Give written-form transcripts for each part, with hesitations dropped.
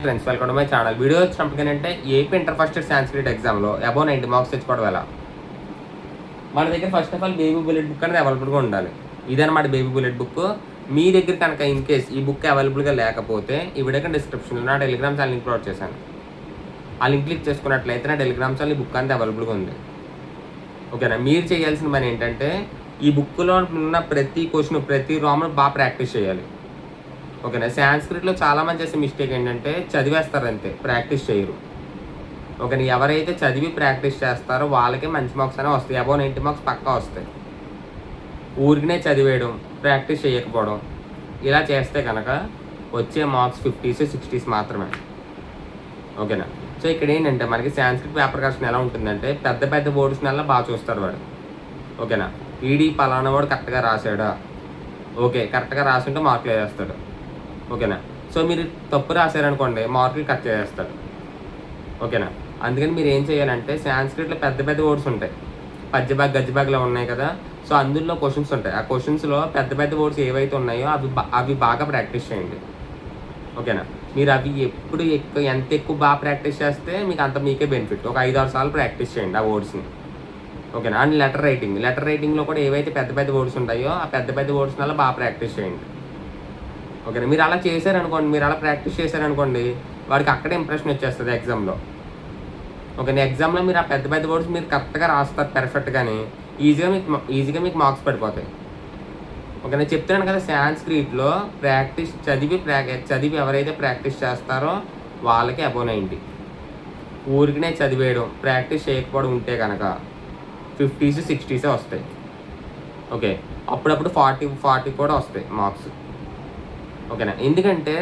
Friends welcome to my channel. Video వచ్చినప్పటికేంటంటే AP inter first Sanskrit ఎగ్జామ్లో above 90 marks తెచ్చుకోవడం ఎలా. మన దగ్గర first of all baby bullet book అనేది అవైలబుల్గా ఉండాలి. ఇదన్నమాట బేబీ బుల్లెట్ బుక్. మీ దగ్గర కనుక ఇన్ కేస్ ఈ బుక్ అవైలబుల్గా లేకపోతే ఈ వీడియో డిస్క్రిప్షన్లో నా టెలిగ్రామ్ ఛానల్ లింక్ ప్రొవైడ్ చేశాను. ఆ లింక్ క్లిక్ చేసుకున్నట్లయితే నా టెలిగ్రామ్ ఛానల్ ఈ బుక్ అనేది అవైలబుల్గా ఉంది. ఓకేనా. మీరు చేయాల్సిన పని ఏంటంటే ఈ బుక్లో ఉన్న ప్రతి క్వశ్చన్ ప్రతి రామ్ను బాగా ప్రాక్టీస్ చేయాలి. ఓకేనా. సాంస్క్రిట్లో చాలామంది చేసే మిస్టేక్ ఏంటంటే చదివేస్తారు అంతే, ప్రాక్టీస్ చేయరు. ఓకేనా. ఎవరైతే చదివి ప్రాక్టీస్ చేస్తారో వాళ్ళకే మంచి మార్క్స్ అనేవి వస్తాయి. అబౌవ్ 90 మార్క్స్ పక్కా వస్తాయి. ఊరికనే చదివేయడం, ప్రాక్టీస్ చేయకపోవడం ఇలా చేస్తే కనుక వచ్చే మార్క్స్ 50s 60s మాత్రమే. ఓకేనా. సో ఇక్కడ ఏంటంటే మనకి సాంస్క్రిట్ పేపర్ కరెక్షన్ ఎలా ఉంటుందంటే పెద్ద పెద్ద వర్డ్స్ నెల బాగా చూస్తాడు వాడు. ఓకేనా. ఈడీ పలానా వాడు కరెక్ట్గా రాశాడా, ఓకే కరెక్ట్గా రాసుంటే మార్కులు వేస్తాడు. ఓకేనా. సో మీరు తప్పు రాశారనుకోండి మార్కులు కట్ చేసేస్తాడు. ఓకేనా. అందుకని మీరు ఏం చేయాలంటే సాంస్క్రిట్లో పెద్ద పెద్ద వర్డ్స్ ఉంటాయి, పద్యబాగ్ గజ్జబాగ్లో ఉన్నాయి కదా. సో అందులో క్వశ్చన్స్ ఉంటాయి. ఆ క్వశ్చన్స్లో పెద్ద పెద్ద వర్డ్స్ ఏవైతే ఉన్నాయో అవి బాగా ప్రాక్టీస్ చేయండి. ఓకేనా. మీరు అవి ఎప్పుడు ఎంత ఎక్కువ బాగా ప్రాక్టీస్ చేస్తే మీకు అంత మీకే బెనిఫిట్. ఒక 5-6 సార్లు ప్రాక్టీస్ చేయండి ఆ వర్డ్స్ని. ఓకేనా. అండ్ లెటర్ రైటింగ్లో కూడా ఏవైతే పెద్ద పెద్ద వర్డ్స్ ఉంటాయో ఆ పెద్ద పెద్ద వర్డ్స్ వల్ల బాగా ప్రాక్టీస్ చేయండి. ఓకేనా. మీరు అలా చేశారనుకోండి, మీరు అలా ప్రాక్టీస్ చేశారనుకోండి వాడికి అక్కడే ఇంప్రెషన్ వచ్చేస్తుంది ఎగ్జామ్లో. ఓకేనా. ఎగ్జామ్లో మీరు ఆ పెద్ద పెద్ద వర్డ్స్ మీరు కరెక్ట్గా రాస్తారు పర్ఫెక్ట్గాని ఈజీగా మీకు మార్క్స్ పడిపోతాయి. ఓకేనా. చెప్తున్నాను కదా సాంస్క్రిట్లో ప్రాక్టీస్ చదివి ఎవరైతే ప్రాక్టీస్ చేస్తారో వాళ్ళకి అబౌవ్ 90. ఊరికనే చదివేయడం ప్రాక్టీస్ చేయకపోవడం ఉంటే కనుక 50s 60s వస్తాయి. ఓకే. అప్పుడప్పుడు 40 కూడా వస్తాయి మార్క్స్. ఓకేనా. ఎందుకంటే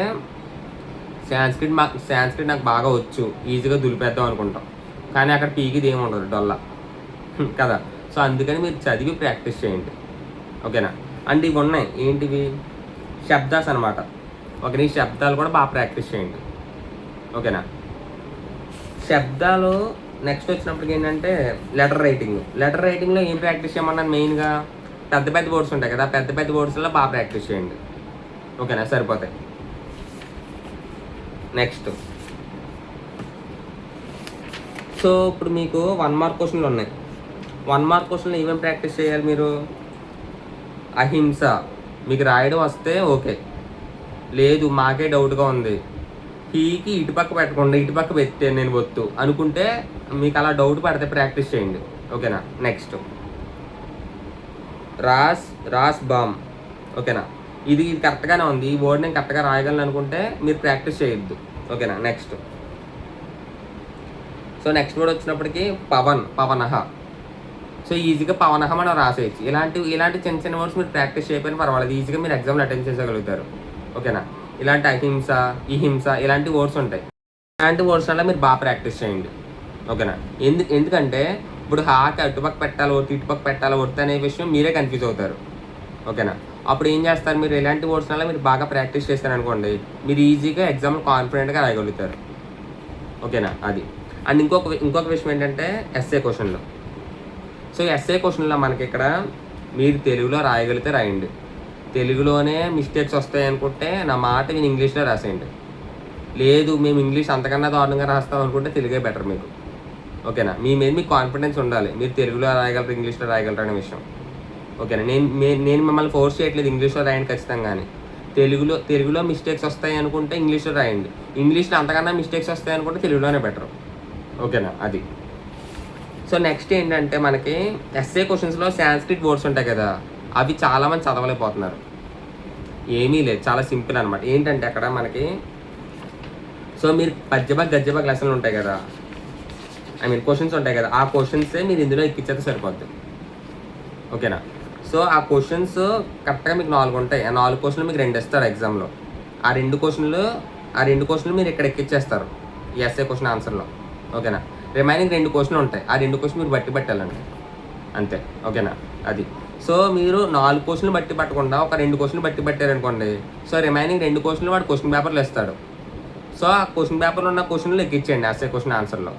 సాంస్క్రిట్ నాకు బాగా వచ్చు, ఈజీగా దులిపేద్దాం అనుకుంటాం, కానీ అక్కడ పీకిది ఏమి ఉండదు, డొల్ల కదా. సో అందుకని మీరు చదివి ప్రాక్టీస్ చేయండి. ఓకేనా. అండ్ ఇవి ఉన్నాయి ఏంటివి, శబ్దాస్ అనమాట. ఓకే. ఈ శబ్దాలు కూడా బాగా ప్రాక్టీస్ చేయండి. ఓకేనా. శబ్దాలు నెక్స్ట్ వచ్చినప్పటికి ఏంటంటే లెటర్ రైటింగ్లో ఏం ప్రాక్టీస్ చేయమన్నాను, మెయిన్గా పెద్ద పెద్ద వర్డ్స్ ఉంటాయి కదా, పెద్ద పెద్ద వర్డ్స్లో బాగా ప్రాక్టీస్ చేయండి. ఓకేనా. సరిపోతాయి. నెక్స్ట్ సో ఇప్పుడు మీకు 1 మార్క్ క్వశ్చన్లు ఉన్నాయి. 1 మార్క్ క్వశ్చన్లు ఏమేమి ప్రాక్టీస్ చేయాలి మీరు, అహింస మీకు రాయడం వస్తే ఓకే, లేదు మాకే డౌట్గా ఉంది, హీకి ఇటుపక్క పెట్టకుండా ఇటుపక్క పెట్టే నేను వద్దు అనుకుంటే మీకు అలా డౌట్ పడితే ప్రాక్టీస్ చేయండి. ఓకేనా. నెక్స్ట్ రాస్ బామ్. ఓకేనా. ఇది కరెక్ట్గానే ఉంది, ఈ వర్డ్ నేను కరెక్ట్గా రాయగలను అనుకుంటే మీరు ప్రాక్టీస్ చేయొద్దు. ఓకేనా. నెక్స్ట్ సో నెక్స్ట్ వర్డ్ వచ్చినప్పటికీ పవనహ. సో ఈజీగా పవనహ మనం రాసేయచ్చు. ఇలాంటి చిన్న చిన్న వర్డ్స్ మీరు ప్రాక్టీస్ చేయకపోయినా పర్వాలేదు, ఈజీగా మీరు ఎగ్జామ్లో అటెండ్ చేసేయగలుగుతారు. ఓకేనా. ఇలాంటి అహింస హింస ఇలాంటి వర్డ్స్ ఉంటాయి. ఇలాంటి వర్డ్స్ వల్ల మీరు బాగా ప్రాక్టీస్ చేయండి. ఓకేనా. ఎందుకంటే ఇప్పుడు హాకి అటుపక్క పెట్టాలి ఒత్తి ఇటుపక్క పెట్టాలి ఒత్తి అనే విషయం మీరే కన్ఫ్యూజ్ అవుతారు. ఓకేనా. అప్పుడు ఏం చేస్తారు, మీరు ఇలాంటి వర్డ్స్ వల్ల మీరు బాగా ప్రాక్టీస్ చేస్తారనుకోండి మీరు ఈజీగా ఎగ్జామ్లో కాన్ఫిడెంట్గా రాయగలుగుతారు. ఓకేనా. అది. అండ్ ఇంకొక విషయం ఏంటంటే ఎస్ఏ క్వశ్చన్లో. సో ఎస్ఏ క్వశ్చన్లో మనకి ఇక్కడ మీరు తెలుగులో రాయగలిగితే రాయండి, తెలుగులోనే మిస్టేక్స్ వస్తాయి అనుకుంటే నా మాట నేను ఇంగ్లీష్లో రాసేయండి. లేదు మేము ఇంగ్లీష్ అంతకన్నా దారుణంగా రాస్తాం అనుకుంటే తెలుగే బెటర్ మీకు. ఓకేనా. మీ మీద మీకు కాన్ఫిడెన్స్ ఉండాలి, మీరు తెలుగులో రాయగలరు ఇంగ్లీష్లో రాయగలరు అనే విషయం. ఓకేనా. నేను మిమ్మల్ని ఫోర్స్ చేయట్లేదు ఇంగ్లీష్లో రాయండి ఖచ్చితంగా. తెలుగులో మిస్టేక్స్ వస్తాయి అనుకుంటే ఇంగ్లీష్లో రాయండి, ఇంగ్లీష్లో అంతకన్నా మిస్టేక్స్ వస్తాయి అనుకుంటే తెలుగులోనే బెటర్. ఓకేనా. అది. సో నెక్స్ట్ ఏంటంటే మనకి ఎస్ఏ క్వశ్చన్స్లో సాంస్క్రిట్ వర్డ్స్ ఉంటాయి కదా, అవి చాలామంది చదవలేకపోతున్నారు. ఏమీ లేదు, చాలా సింపుల్ అనమాట. ఏంటంటే అక్కడ మనకి సో మీరు గజ్జబాగ్ లెసన్లు ఉంటాయి కదా, క్వశ్చన్స్ ఉంటాయి కదా, ఆ క్వశ్చన్సే మీరు ఇందులో ఎక్కించేస్తే సరిపోద్ది. ఓకేనా. సో ఆ క్వశ్చన్స్ కరెక్ట్గా మీకు 4 ఉంటాయి. ఆ 4 క్వశ్చన్లు మీకు 2 ఇస్తారు ఎగ్జామ్లో. ఆ రెండు క్వశ్చన్లు మీరు ఇక్కడ ఎక్కిచ్చేస్తారు ఈ ఎస్ఏ క్వశ్చన్ ఆన్సర్లో. ఓకేనా. రిమైనింగ్ 2 క్వశ్చన్లు ఉంటాయి, ఆ 2 క్వశ్చన్ మీరు బట్టి పెట్టాలండి అంతే. ఓకేనా. అది. సో మీరు 4 క్వశ్చన్లు బట్టి పట్టకుండా ఒక 2 క్వశ్చన్లు బట్టి పెట్టారనుకోండి, సో రిమైనింగ్ 2 క్వశ్చన్లు వాడు క్వశ్చన్ పేపర్లో ఇస్తాడు. సో ఆ క్వశ్చన్ పేపర్లో ఉన్న క్వశ్చన్లు ఎక్కించండి ఎస్ఏ క్వశ్చన్ ఆన్సర్లో.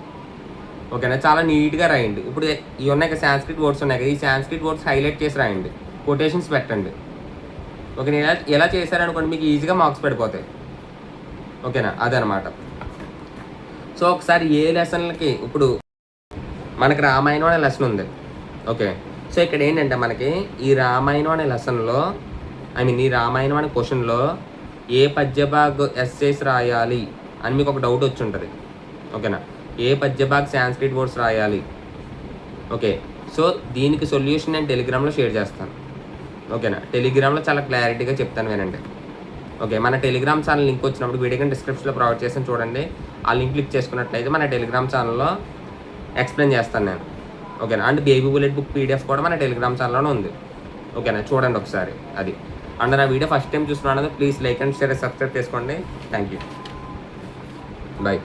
ఓకేనా. చాలా నీట్గా రాయండి. ఇప్పుడు ఇవి ఉన్నాయి కదా సాంస్క్రిట్ వర్డ్స్ ఉన్నాయి కదా, ఈ సాంస్క్రిట్ వర్డ్స్ హైలైట్ చేసి రాయండి, కొటేషన్స్ పెట్టండి. ఓకే. ఎలా చేశారనుకోండి మీకు ఈజీగా మార్క్స్ పడిపోతాయి. ఓకేనా, అదనమాట. సో ఒకసారి ఏ లెసన్లకి ఇప్పుడు మనకి రామాయణం అనే లెసన్ ఉంది. ఓకే, సో ఇక్కడ ఏంటంటే మనకి ఈ రామాయణం అనే లెసన్లో ఈ రామాయణం అనే క్వశ్చన్లో ఏ పద్యభాగ్ ఎస్సేస్ రాయాలి అని మీకు ఒక డౌట్ వచ్చి ఉంటుంది. ఓకేనా, ఏ పద్యభాగ్ సాంస్క్రిట్ వర్డ్స్ రాయాలి. ఓకే, సో దీనికి సొల్యూషన్ నేను టెలిగ్రామ్లో షేర్ చేస్తాను. ఓకేనా, టెలిగ్రామ్లో చాలా క్లారిటీగా చెప్తాను వినండి. ఓకే, మన టెలిగ్రామ్ ఛానల్ లింక్ వచ్చినప్పుడు వీడియో కింద డిస్క్రిప్షన్లో ప్రొవైడ్ చేస్తాను చూడండి. ఆ లింక్ క్లిక్ చేసుకున్నట్లయితే మన టెలిగ్రామ్ ఛానల్లో ఎక్స్ప్లెయిన్ చేస్తాను నేను. ఓకేనా, and baby bullet book PDF కూడా మన టెలిగ్రామ్ ఛానల్లోనే ఉంది. ఓకేనా, చూడండి ఒకసారి అది. అండ్ నా వీడియో ఫస్ట్ టైం చూస్తున్నాను, please like and share subscribe చేసుకోండి. Thank you, bye.